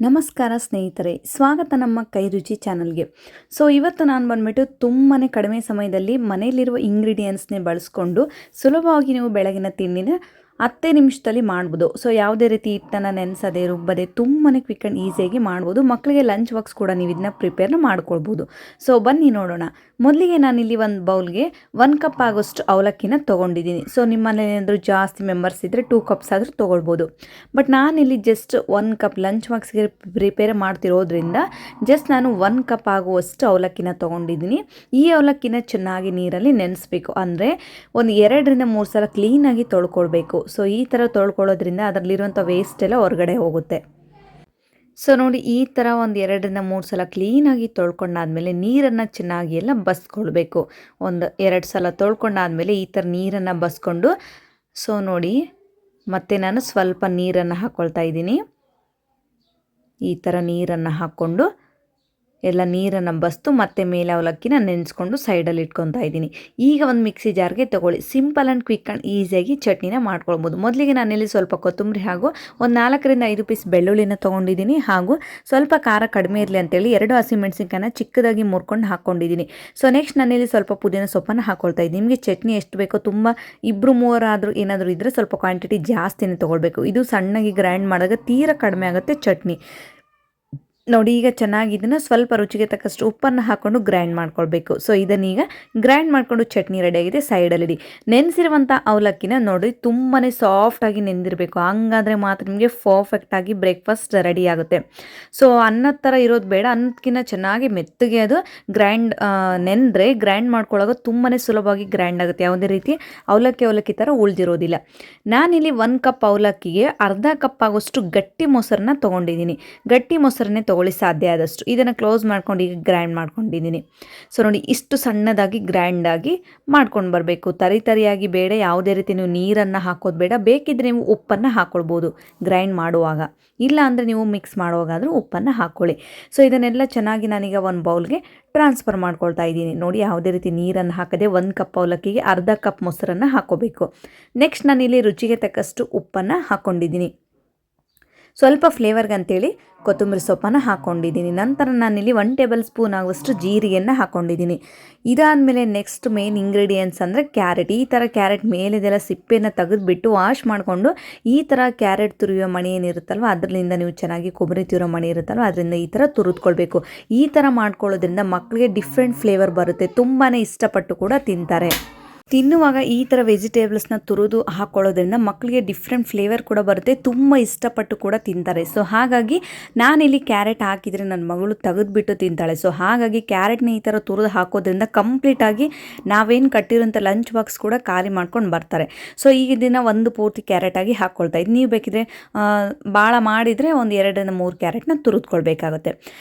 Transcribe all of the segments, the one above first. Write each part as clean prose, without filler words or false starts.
ನಮಸ್ಕಾರ ಸ್ನೇಹಿತರೆ, ಸ್ವಾಗತ ನಮ್ಮ ಕೈ ರುಚಿ ಚಾನಲ್ಗೆ. ಇವತ್ತು ನಾನು ಬಂದ್ಬಿಟ್ಟು ತುಂಬಾ ಕಡಿಮೆ ಸಮಯದಲ್ಲಿ ಮನೆಯಲ್ಲಿರುವ ಇಂಗ್ರೀಡಿಯೆಂಟ್ಸ್ನೇ ಬಳಸ್ಕೊಂಡು ಸುಲಭವಾಗಿ ನೀವು ಬೆಳಗಿನ ತಿಂಡಿನ 10 ನಿಮಿಷದಲ್ಲಿ ಮಾಡ್ಬೋದು. ಯಾವುದೇ ರೀತಿ ಹಿಟ್ಟನ್ನು ನೆನೆಸದೆ ರುಬ್ಬದೆ ತುಂಬಾ ಕ್ವಿಕ್ ಆ್ಯಂಡ್ ಈಸಿಯಾಗಿ ಮಾಡ್ಬೋದು. ಮಕ್ಕಳಿಗೆ ಲಂಚ್ ಬಾಕ್ಸ್ ಕೂಡ ನೀವು ಇದನ್ನ ಪ್ರಿಪೇರ್ನ ಮಾಡ್ಕೊಳ್ಬೋದು. ಬನ್ನಿ ನೋಡೋಣ. ಮೊದಲಿಗೆ ನಾನಿಲ್ಲಿ ಒಂದು ಬೌಲ್ಗೆ 1 ಕಪ್ ಆಗೋಷ್ಟು ಅವಲಕ್ಕಿನ ತೊಗೊಂಡಿದ್ದೀನಿ. ನಿಮ್ಮ ಮನೇಲಿ ಏನಾದರೂ ಜಾಸ್ತಿ ಮೆಂಬರ್ಸ್ ಇದ್ದರೆ 2 ಕಪ್ಸ್ ಆದರೂ ತೊಗೊಳ್ಬೋದು. ಬಟ್ ನಾನಿಲ್ಲಿ ಜಸ್ಟ್ 1 ಕಪ್ ಲಂಚ್ ಬಾಕ್ಸ್ಗೆ ಪ್ರಿಪೇರ್ ಮಾಡ್ತಿರೋದ್ರಿಂದ ಜಸ್ಟ್ ನಾನು 1 ಕಪ್ ಆಗುವಷ್ಟು ಅವಲಕ್ಕಿನ ತೊಗೊಂಡಿದ್ದೀನಿ. ಈ ಅವಲಕ್ಕಿನ ಚೆನ್ನಾಗಿ ನೀರಲ್ಲಿ ನೆನೆಸ್ಬೇಕು. ಅಂದರೆ ಒಂದು 2ರಿಂದ 3 ಸಲ ಕ್ಲೀನಾಗಿ ತೊಳ್ಕೊಳ್ಬೇಕು. ಈ ಥರ ತೊಳ್ಕೊಳ್ಳೋದ್ರಿಂದ ಅದರಲ್ಲಿರುವಂಥ ವೇಸ್ಟ್ ಎಲ್ಲ ಹೊರಗಡೆ ಹೋಗುತ್ತೆ. ನೋಡಿ, ಈ ಥರ ಒಂದು 2ರಿಂದ 3 ಸಲ ಕ್ಲೀನಾಗಿ ತೊಳ್ಕೊಂಡಾದ್ಮೇಲೆ ನೀರನ್ನು ಚೆನ್ನಾಗಿ ಎಲ್ಲ ಬಸ್ಕೊಳ್ಬೇಕು. ಒಂದು 2 ಸಲ ತೊಳ್ಕೊಂಡಾದ್ಮೇಲೆ ಈ ಥರ ನೀರನ್ನು ಬಸ್ಕೊಂಡು ನೋಡಿ, ಮತ್ತೆ ನಾನು ಸ್ವಲ್ಪ ನೀರನ್ನು ಹಾಕ್ಕೊಳ್ತಾ ಇದ್ದೀನಿ. ಈ ಥರ ನೀರನ್ನು ಹಾಕ್ಕೊಂಡು ಎಲ್ಲ ನೀರನ್ನು ಬಸ್ತು ಮತ್ತೆ ಮೇಲೆ ಅವಲಕ್ಕಿನ ನೆನೆಸ್ಕೊಂಡು ಸೈಡಲ್ಲಿ ಇಟ್ಕೊತಾ ಇದ್ದೀನಿ. ಈಗ ಒಂದು ಮಿಕ್ಸಿ ಜಾರ್ಗೆ ತೊಗೊಳ್ಳಿ. ಸಿಂಪಲ್ ಆ್ಯಂಡ್ ಕ್ವಿಕ್ ಆ್ಯಂಡ್ ಈಸಿಯಾಗಿ ಚಟ್ನಿನ ಮಾಡ್ಕೊಳ್ಬೋದು. ಮೊದಲಿಗೆ ನಾನಿಲ್ಲಿ ಸ್ವಲ್ಪ ಕೊತ್ತಂಬರಿ ಹಾಗೂ ಒಂದು 4ರಿಂದ 5 ಪೀಸ್ ಬೆಳ್ಳುಳ್ಳಿನ ತೊಗೊಂಡಿದ್ದೀನಿ. ಹಾಗೂ ಸ್ವಲ್ಪ ಖಾರ ಕಡಿಮೆ ಇರಲಿ ಅಂತೇಳಿ 2 ಹಸಿಮೆಣಸಿನ್ಕಾಯಿನ ಚಿಕ್ಕದಾಗಿ ಮುರ್ಕೊಂಡು ಹಾಕ್ಕೊಂಡಿದ್ದೀನಿ. ನೆಕ್ಸ್ಟ್ ನಾನಿಲ್ಲಿ ಸ್ವಲ್ಪ ಪುದೀನ ಸೊಪ್ಪನ್ನು ಹಾಕ್ಕೊಳ್ತಾ ಇದ್ದೀನಿ. ನಿಮಗೆ ಚಟ್ನಿ ಎಷ್ಟು ಬೇಕೋ, ತುಂಬ 2-3 ಆದರೂ ಏನಾದರೂ ಇದ್ದರೆ ಸ್ವಲ್ಪ ಕ್ವಾಂಟಿಟಿ ಜಾಸ್ತಿನೇ ತೊಗೊಳ್ಬೇಕು. ಇದು ಸಣ್ಣಗೆ ಗ್ರೈಂಡ್ ಮಾಡಿದಾಗ ತೀರಾ ಕಡಿಮೆ ಆಗುತ್ತೆ ಚಟ್ನಿ. ನೋಡಿ, ಈಗ ಚೆನ್ನಾಗಿ ಇದನ್ನು ಸ್ವಲ್ಪ ರುಚಿಗೆ ತಕ್ಕಷ್ಟು ಉಪ್ಪನ್ನು ಹಾಕ್ಕೊಂಡು ಗ್ರೈಂಡ್ ಮಾಡ್ಕೊಳ್ಬೇಕು. ಇದನ್ನೀಗ ಗ್ರೈಂಡ್ ಮಾಡಿಕೊಂಡು ಚಟ್ನಿ ರೆಡಿಯಾಗಿದೆ, ಸೈಡಲ್ಲಿಡಿ. ನೆನೆಸಿರುವಂಥ ಅವಲಕ್ಕಿನ ನೋಡಿ ತುಂಬಾ ಸಾಫ್ಟಾಗಿ ನೆಂದಿರಬೇಕು. ಹಂಗಾದರೆ ಮಾತ್ರ ನಿಮಗೆ ಪರ್ಫೆಕ್ಟಾಗಿ ಬ್ರೇಕ್ಫಾಸ್ಟ್ ರೆಡಿ ಆಗುತ್ತೆ. ಅನ್ನದ ಥರ ಇರೋದು ಬೇಡ, ಅನ್ನದಕ್ಕಿಂತ ಚೆನ್ನಾಗಿ ಮೆತ್ತಗೆ ಅದು ನೆಂದರೆ ಗ್ರೈಂಡ್ ಮಾಡ್ಕೊಳ್ಳೋದು ತುಂಬಾ ಸುಲಭವಾಗಿ ಗ್ರೈಂಡ್ ಆಗುತ್ತೆ. ಯಾವುದೇ ರೀತಿ ಅವಲಕ್ಕಿ ಥರ ಉಳಿದಿರೋದಿಲ್ಲ. ನಾನಿಲ್ಲಿ 1 ಕಪ್ ಅವಲಕ್ಕಿಗೆ ಅರ್ಧ ಕಪ್ ಆಗೋಷ್ಟು ಗಟ್ಟಿ ಮೊಸರನ್ನ ತೊಗೊಂಡಿದ್ದೀನಿ. ಗಟ್ಟಿ ಮೊಸರನ್ನೇ ತೊಗೊಳ್ಳಿ ಸಾಧ್ಯ ಆದಷ್ಟು. ಇದನ್ನು ಕ್ಲೋಸ್ ಮಾಡ್ಕೊಂಡು ಈಗ ಗ್ರೈಂಡ್ ಮಾಡ್ಕೊಂಡಿದ್ದೀನಿ. ನೋಡಿ, ಇಷ್ಟು ಸಣ್ಣದಾಗಿ ಗ್ರೈಂಡಾಗಿ ಮಾಡ್ಕೊಂಡು ಬರಬೇಕು. ತರಿಯಾಗಿ ಬೇಡ, ಯಾವುದೇ ರೀತಿ ನೀವು ನೀರನ್ನು ಹಾಕೋದು ಬೇಡ. ಬೇಕಿದ್ರೆ ನೀವು ಉಪ್ಪನ್ನು ಹಾಕ್ಕೊಳ್ಬೋದು ಗ್ರೈಂಡ್ ಮಾಡುವಾಗ, ಇಲ್ಲ ಅಂದರೆ ನೀವು ಮಿಕ್ಸ್ ಮಾಡುವಾಗಾದರೂ ಉಪ್ಪನ್ನು ಹಾಕ್ಕೊಳ್ಳಿ. ಇದನ್ನೆಲ್ಲ ಚೆನ್ನಾಗಿ ನಾನೀಗ ಒಂದು ಬೌಲ್ಗೆ ಟ್ರಾನ್ಸ್ಫರ್ ಮಾಡ್ಕೊಳ್ತಾ ಇದ್ದೀನಿ. ನೋಡಿ, ಯಾವುದೇ ರೀತಿ ನೀರನ್ನು ಹಾಕದೆ 1 ಕಪ್ ಅವಲಕ್ಕಿಗೆ ಅರ್ಧ ಕಪ್ ಮೊಸರನ್ನು ಹಾಕ್ಕೋಬೇಕು. ನೆಕ್ಸ್ಟ್ ನಾನಿಲ್ಲಿ ರುಚಿಗೆ ತಕ್ಕಷ್ಟು ಉಪ್ಪನ್ನು ಹಾಕ್ಕೊಂಡಿದ್ದೀನಿ. ಸ್ವಲ್ಪ ಫ್ಲೇವರ್ಗಂತೇಳಿ ಕೊತ್ತಂಬರಿ ಸೊಪ್ಪನ್ನು ಹಾಕ್ಕೊಂಡಿದ್ದೀನಿ. ನಂತರ ನಾನಿಲ್ಲಿ 1 ಟೇಬಲ್ ಸ್ಪೂನ್ ಆಗುವಷ್ಟು ಜೀರಿಗೆಯನ್ನು ಹಾಕ್ಕೊಂಡಿದ್ದೀನಿ. ಇದಾದಮೇಲೆ ನೆಕ್ಸ್ಟ್ ಮೇನ್ ಇಂಗ್ರೀಡಿಯೆಂಟ್ಸ್ ಅಂದರೆ ಕ್ಯಾರೆಟ್. ಈ ಥರ ಕ್ಯಾರೆಟ್ ಮೇಲಿದೆಲ್ಲ ಸಿಪ್ಪೆನ ತೆಗೆದುಬಿಟ್ಟು ವಾಶ್ ಮಾಡಿಕೊಂಡು ಈ ಥರ ಕ್ಯಾರೆಟ್ ತುರಿಯೋ ಮಣಿ ಏನಿರುತ್ತಲ್ವ ಅದರಿಂದ ನೀವು ಚೆನ್ನಾಗಿ ಕೊಬ್ಬರಿ ತುರಿಯೋ ಮಣಿ ಇರುತ್ತಲ್ವ ಅದರಿಂದ ಈ ಥರ ತುರಿದ್ಕೊಳ್ಬೇಕು. ಈ ಥರ ಮಾಡ್ಕೊಳ್ಳೋದ್ರಿಂದ ಮಕ್ಕಳಿಗೆ ಡಿಫ್ರೆಂಟ್ ಫ್ಲೇವರ್ ಬರುತ್ತೆ, ತುಂಬಾ ಇಷ್ಟಪಟ್ಟು ಕೂಡ ತಿಂತಾರೆ. ತಿನ್ನುವಾಗ ಈ ಥರ ವೆಜಿಟೇಬಲ್ಸ್ನ ತುರಿದು ಹಾಕ್ಕೊಳ್ಳೋದ್ರಿಂದ ಮಕ್ಕಳಿಗೆ ಡಿಫ್ರೆಂಟ್ ಫ್ಲೇವರ್ ಕೂಡ ಬರುತ್ತೆ, ತುಂಬ ಇಷ್ಟಪಟ್ಟು ಕೂಡ ತಿಂತಾರೆ. ಹಾಗಾಗಿ ನಾನಿಲ್ಲಿ ಕ್ಯಾರೆಟ್ ಹಾಕಿದರೆ ನನ್ನ ಮಗಳು ತೆಗೆದುಬಿಟ್ಟು ತಿಂತಾಳೆ. ಹಾಗಾಗಿ ಕ್ಯಾರೆಟ್ನ ಈ ಥರ ತುರಿದು ಹಾಕೋದ್ರಿಂದ ಕಂಪ್ಲೀಟಾಗಿ ನಾವೇನು ಕಟ್ಟಿರೋಂಥ ಲಂಚ್ ಬಾಕ್ಸ್ ಕೂಡ ಖಾಲಿ ಮಾಡ್ಕೊಂಡು ಬರ್ತಾರೆ. ಈಗ ಇದನ್ನು ಒಂದು ಪೂರ್ತಿ ಕ್ಯಾರೆಟಾಗಿ ಹಾಕ್ಕೊಳ್ತಾ ಇದ್ದು, ನೀವು ಬೇಕಿದ್ರೆ ಭಾಳ ಮಾಡಿದರೆ ಒಂದು 2ರಿಂದ 3 ಕ್ಯಾರೆಟ್ನ ತುರಿದ್ಕೊಳ್ಬೇಕಾಗುತ್ತೆ.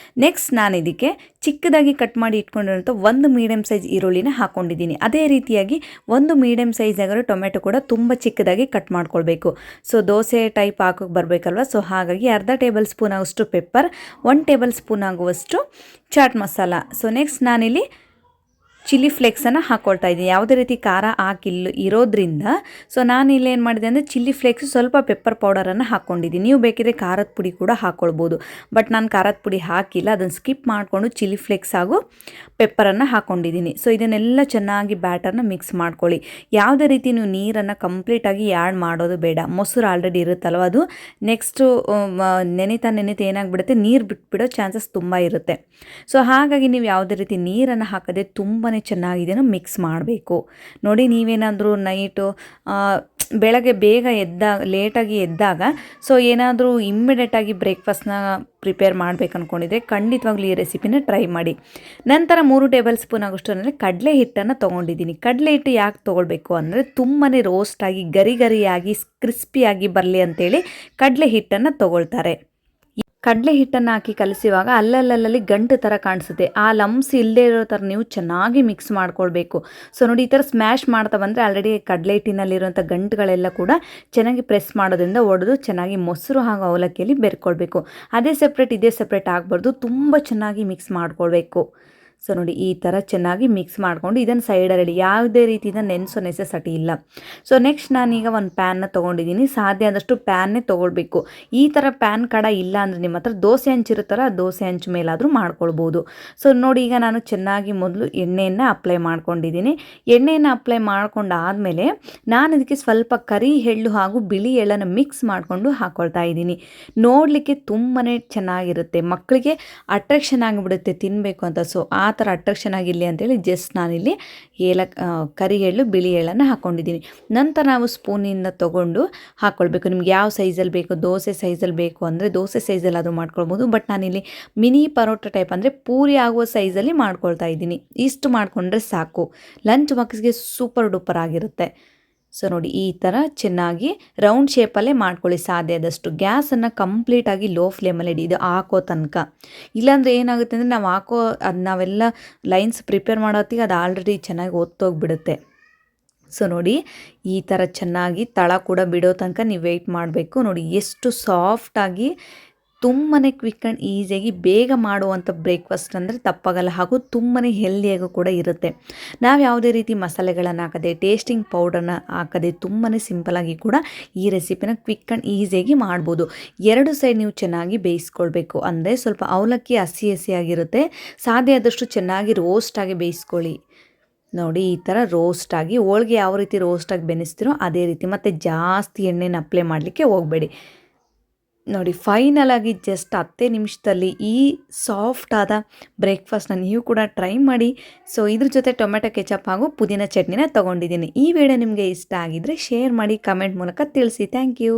ನೆಕ್ಸ್ಟ್ ನಾನು ಇದಕ್ಕೆ ಚಿಕ್ಕದಾಗಿ ಕಟ್ ಮಾಡಿ ಇಟ್ಕೊಂಡಿರೋಂಥ 1 ಮೀಡಿಯಮ್ ಸೈಜ್ ಈರುಳ್ಳಿನ ಹಾಕ್ಕೊಂಡಿದ್ದೀನಿ. ಅದೇ ರೀತಿಯಾಗಿ 1 ಮೀಡಿಯಮ್ ಸೈಜ್ ಆಗಿರೋ ಟೊಮೆಟೊ ಕೂಡ ತುಂಬ ಚಿಕ್ಕದಾಗಿ ಕಟ್ ಮಾಡ್ಕೊಳ್ಬೇಕು. ದೋಸೆ ಟೈಪ್ ಹಾಕೋಕೆ ಬರಬೇಕಲ್ವ. ಹಾಗಾಗಿ ಅರ್ಧ ಟೇಬಲ್ ಸ್ಪೂನ್ ಆಗುವಷ್ಟು ಪೆಪ್ಪರ್, 1 ಟೇಬಲ್ ಸ್ಪೂನ್ ಆಗುವಷ್ಟು ಚಾಟ್ ಮಸಾಲ. ನೆಕ್ಸ್ಟ್ ನಾನಿಲ್ಲಿ ಚಿಲ್ಲಿ ಫ್ಲೇಕ್ಸನ್ನು ಹಾಕ್ಕೊಳ್ತಾ ಇದ್ದೀನಿ. ಯಾವುದೇ ರೀತಿ ಖಾರ ಇರೋದ್ರಿಂದ ನಾನಿಲ್ಲಿ ಏನು ಮಾಡಿದೆ ಅಂದರೆ ಚಿಲ್ಲಿ ಫ್ಲೇಕ್ಸ್ ಸ್ವಲ್ಪ ಪೆಪ್ಪರ್ ಪೌಡರನ್ನು ಹಾಕ್ಕೊಂಡಿದ್ದೀನಿ. ನೀವು ಬೇಕಿದ್ರೆ ಖಾರದ ಪುಡಿ ಕೂಡ ಹಾಕ್ಕೊಳ್ಬೋದು. ಬಟ್ ನಾನು ಖಾರದ ಪುಡಿ ಹಾಕಿಲ್ಲ, ಅದನ್ನು ಸ್ಕಿಪ್ ಮಾಡಿಕೊಂಡು ಚಿಲ್ಲಿ ಫ್ಲೇಕ್ಸ್ ಹಾಗೂ ಪೆಪ್ಪರನ್ನು ಹಾಕ್ಕೊಂಡಿದ್ದೀನಿ. ಇದನ್ನೆಲ್ಲ ಚೆನ್ನಾಗಿ ಬ್ಯಾಟರ್ನ ಮಿಕ್ಸ್ ಮಾಡ್ಕೊಳ್ಳಿ. ಯಾವುದೇ ರೀತಿ ನೀವು ನೀರನ್ನು ಕಂಪ್ಲೀಟಾಗಿ ಆ್ಯಡ್ ಮಾಡೋದು ಬೇಡ. ಮೊಸರು ಆಲ್ರೆಡಿ ಇರುತ್ತಲ್ವ, ಅದು ನೆಕ್ಸ್ಟು ನೆನೆತಾ ಏನಾಗ್ಬಿಡುತ್ತೆ, ನೀರು ಬಿಟ್ಬಿಡೋ ಚಾನ್ಸಸ್ ತುಂಬ ಇರುತ್ತೆ. ಹಾಗಾಗಿ ನೀವು ಯಾವುದೇ ರೀತಿ ನೀರನ್ನು ಹಾಕದೆ ತುಂಬಾ ಚೆನ್ನಾಗಿದೆಯೋ ಮಿಕ್ಸ್ ಮಾಡಬೇಕು. ನೋಡಿ, ನೀವೇನಾದರೂ ನೈಟು ಬೆಳಗ್ಗೆ ಬೇಗ ಲೇಟಾಗಿ ಎದ್ದಾಗ ಏನಾದರೂ ಇಮ್ಮಿಡಿಯೇಟಾಗಿ ಬ್ರೇಕ್ಫಾಸ್ಟ್ನ ಪ್ರಿಪೇರ್ ಮಾಡಬೇಕು ಅಂದ್ಕೊಂಡಿದ್ರೆ ಖಂಡಿತವಾಗ್ಲೂ ಈ ರೆಸಿಪಿನ ಟ್ರೈ ಮಾಡಿ. ನಂತರ 3 ಟೇಬಲ್ ಸ್ಪೂನ್ ಆಗೋಷ್ಟು ಕಡಲೆ ಹಿಟ್ಟನ್ನು ತೊಗೊಂಡಿದ್ದೀನಿ. ಕಡಲೆ ಹಿಟ್ಟು ಯಾಕೆ ತೊಗೊಳ್ಬೇಕು ಅಂದರೆ ತುಂಬಾ ರೋಸ್ಟಾಗಿ ಗರಿಯಾಗಿ ಕ್ರಿಸ್ಪಿಯಾಗಿ ಬರಲಿ ಅಂತೇಳಿ ಕಡಲೆ ಹಿಟ್ಟನ್ನು ತೊಗೊಳ್ತಾರೆ. ಕಡಲೆ ಹಿಟ್ಟನ್ನು ಹಾಕಿ ಕಲಿಸುವಾಗ ಅಲ್ಲಲ್ಲಿ ಗಂಟು ಥರ ಕಾಣಿಸುತ್ತೆ. ಆ ಲಮ್ಸ್ ಇಲ್ಲದೆ ಇರೋ ಥರ ನೀವು ಚೆನ್ನಾಗಿ ಮಿಕ್ಸ್ ಮಾಡ್ಕೊಳ್ಬೇಕು. ನೋಡಿ, ಈ ಥರ ಸ್ಮ್ಯಾಶ್ ಮಾಡ್ತಾ ಬಂದರೆ ಆಲ್ರೆಡಿ ಕಡಲೆ ಹಿಟ್ಟಿನಲ್ಲಿರುವಂಥ ಗಂಟುಗಳೆಲ್ಲ ಕೂಡ ಚೆನ್ನಾಗಿ ಪ್ರೆಸ್ ಮಾಡೋದ್ರಿಂದ ಒಡೆದು ಚೆನ್ನಾಗಿ ಮೊಸರು ಹಾಗೂ ಅವಲಕ್ಕಿಯಲ್ಲಿ ಬೆರ್ಕೊಳ್ಬೇಕು. ಅದೇ ಸಪ್ರೇಟ್ ಇದೇ ಸಪ್ರೇಟ್ ಆಗಬಾರ್ದು, ತುಂಬ ಚೆನ್ನಾಗಿ ಮಿಕ್ಸ್ ಮಾಡ್ಕೊಳ್ಬೇಕು. ಸೊ ನೋಡಿ ಈ ಥರ ಚೆನ್ನಾಗಿ ಮಿಕ್ಸ್ ಮಾಡಿಕೊಂಡು ಇದನ್ನು ಸೈಡಲ್ಲಿ ಯಾವುದೇ ರೀತಿಯಿಂದ ನೆನೆಸೋ ನೆಸೆಸಟಿ ಇಲ್ಲ. ಸೊ ನೆಕ್ಸ್ಟ್ ನಾನೀಗ ಒಂದು ಪ್ಯಾನ್ನ ತೊಗೊಂಡಿದ್ದೀನಿ. ಸಾಧ್ಯ ಆದಷ್ಟು ಪ್ಯಾನ್ನೇ ತೊಗೊಳ್ಬೇಕು. ಈ ಥರ ಪ್ಯಾನ್ ಕಡ ಇಲ್ಲ ಅಂದರೆ ನಿಮ್ಮ ಹತ್ರ ದೋಸೆ ಹಂಚಿರುತ್ತಲ್ಲ, ದೋಸೆ ಹಂಚು ಮೇಲಾದರೂ ಮಾಡ್ಕೊಳ್ಬೋದು. ಸೊ ನೋಡಿ ಈಗ ನಾನು ಚೆನ್ನಾಗಿ ಮೊದಲು ಎಣ್ಣೆಯನ್ನು ಅಪ್ಲೈ ಮಾಡ್ಕೊಂಡಿದ್ದೀನಿ. ಎಣ್ಣೆಯನ್ನು ಅಪ್ಲೈ ಮಾಡ್ಕೊಂಡಾದಮೇಲೆ ನಾನು ಇದಕ್ಕೆ ಸ್ವಲ್ಪ ಕರಿ ಎಳ್ಳು ಹಾಗೂ ಬಿಳಿ ಎಳ್ಳನ್ನು ಮಿಕ್ಸ್ ಮಾಡಿಕೊಂಡು ಹಾಕ್ಕೊಳ್ತಾ ಇದ್ದೀನಿ. ನೋಡಲಿಕ್ಕೆ ತುಂಬಾ ಚೆನ್ನಾಗಿರುತ್ತೆ, ಮಕ್ಕಳಿಗೆ ಅಟ್ರಾಕ್ಷನ್ ಆಗಿಬಿಡುತ್ತೆ ತಿನ್ನಬೇಕು ಅಂತ. ಸೊ ಆ ಥರ ಅಟ್ರಾಕ್ಷನ್ ಆಗಿರಲಿ ಅಂತೇಳಿ ಜಸ್ಟ್ ನಾನಿಲ್ಲಿ ಕರಿ ಎಳ್ಳು ಬಿಳಿ ಎಳ್ಳನ್ನು ಹಾಕ್ಕೊಂಡಿದ್ದೀನಿ. ನಂತರ ನಾವು ಸ್ಪೂನಿಂದ ತೊಗೊಂಡು ಹಾಕ್ಕೊಳ್ಬೇಕು. ನಿಮ್ಗೆ ಯಾವ ಸೈಜಲ್ಲಿ ಬೇಕು, ದೋಸೆ ಸೈಜಲ್ಲಿ ಬೇಕು ಅಂದರೆ ದೋಸೆ ಸೈಜಲ್ಲಿ ಅದು ಮಾಡ್ಕೊಳ್ಬೋದು. ಬಟ್ ನಾನಿಲ್ಲಿ ಮಿನಿ ಪರೋಟ ಟೈಪ್ ಅಂದರೆ ಪೂರಿ ಆಗುವ ಸೈಜಲ್ಲಿ ಮಾಡ್ಕೊಳ್ತಾ ಇದ್ದೀನಿ. ಇಷ್ಟು ಮಾಡಿಕೊಂಡ್ರೆ ಸಾಕು, ಲಂಚ್ ಬಾಕ್ಸ್ಗೆ ಸೂಪರ್ ಡೂಪರ್ ಆಗಿರುತ್ತೆ. ಸೊ ನೋಡಿ ಈ ಥರ ಚೆನ್ನಾಗಿ ರೌಂಡ್ ಶೇಪಲ್ಲೇ ಮಾಡ್ಕೊಳ್ಳಿ. ಸಾಧ್ಯ ಆದಷ್ಟು ಗ್ಯಾಸನ್ನು ಕಂಪ್ಲೀಟಾಗಿ ಲೋ ಫ್ಲೇಮಲ್ಲಿ ಇಡಿ, ಇದು ಹಾಕೋ ತನಕ. ಇಲ್ಲಾಂದರೆ ಏನಾಗುತ್ತೆ ಅಂದರೆ ನಾವು ನಾವೆಲ್ಲ ಲೈನ್ಸ್ ಪ್ರಿಪೇರ್ ಮಾಡೋತ್ತಿಗೆ ಅದು ಆಲ್ರೆಡಿ ಚೆನ್ನಾಗಿ ಒತ್ತೋಗ್ಬಿಡುತ್ತೆ. ಸೊ ನೋಡಿ ಈ ಥರ ಚೆನ್ನಾಗಿ ತಳ ಕೂಡ ಬಿಡೋ ತನಕ ನೀವು ವೆಯ್ಟ್ ಮಾಡಬೇಕು. ನೋಡಿ ಎಷ್ಟು ಸಾಫ್ಟಾಗಿ ತುಂಬಾ ಕ್ವಿಕ್ ಆ್ಯಂಡ್ ಈಸಿಯಾಗಿ ಬೇಗ ಮಾಡುವಂಥ ಬ್ರೇಕ್ಫಾಸ್ಟ್ ಅಂದರೆ ತಪ್ಪಾಗಲ್ಲ, ಹಾಗೂ ತುಂಬಾ ಹೆಲ್ದಿಯಾಗೂ ಕೂಡ ಇರುತ್ತೆ. ನಾವು ಯಾವುದೇ ರೀತಿ ಮಸಾಲೆಗಳನ್ನು ಹಾಕದೆ, ಟೇಸ್ಟಿಂಗ್ ಪೌಡರ್ನ ಹಾಕದೆ ತುಂಬಾ ಸಿಂಪಲಾಗಿ ಕೂಡ ಈ ರೆಸಿಪಿನ ಕ್ವಿಕ್ ಆ್ಯಂಡ್ ಈಸಿಯಾಗಿ ಮಾಡ್ಬೋದು. 2 ಸೈಡ್ ನೀವು ಚೆನ್ನಾಗಿ ಬೇಯಿಸ್ಕೊಳ್ಬೇಕು. ಅಂದರೆ ಸ್ವಲ್ಪ ಅವಲಕ್ಕಿ ಹಸಿ ಹಸಿಯಾಗಿರುತ್ತೆ, ಸಾಧ್ಯ ಆದಷ್ಟು ಚೆನ್ನಾಗಿ ರೋಸ್ಟಾಗಿ ಬೇಯಿಸ್ಕೊಳ್ಳಿ. ನೋಡಿ ಈ ಥರ ರೋಸ್ಟಾಗಿ, ಹೋಳಿಗೆ ಯಾವ ರೀತಿ ರೋಸ್ಟಾಗಿ ಬೆನಿಸ್ತೀರೋ ಅದೇ ರೀತಿ. ಮತ್ತು ಜಾಸ್ತಿ ಎಣ್ಣೆನ ಅಪ್ಲೈ ಮಾಡಲಿಕ್ಕೆ ಹೋಗಬೇಡಿ. ನೋಡಿ ಫೈನಲ್ ಆಗಿ ಜಸ್ಟ್ 10 ನಿಮಿಷದಲ್ಲಿ ಈ ಸಾಫ್ಟ್ ಆದ ಬ್ರೇಕ್ಫಾಸ್ಟ್ನ ನೀವು ಕೂಡ ಟ್ರೈ ಮಾಡಿ. ಸೊ ಇದ್ರ ಜೊತೆ ಟೊಮೆಟೊ ಕೆಚಪ್ ಹಾಗೂ ಪುದೀನ ಚಟ್ನಿನ ತೊಗೊಂಡಿದ್ದೀನಿ. ಈ ವಿಡಿಯೋ ನಿಮಗೆ ಇಷ್ಟ ಆಗಿದ್ದರೆ ಶೇರ್ ಮಾಡಿ, ಕಮೆಂಟ್ ಮೂಲಕ ತಿಳಿಸಿ. Thank you.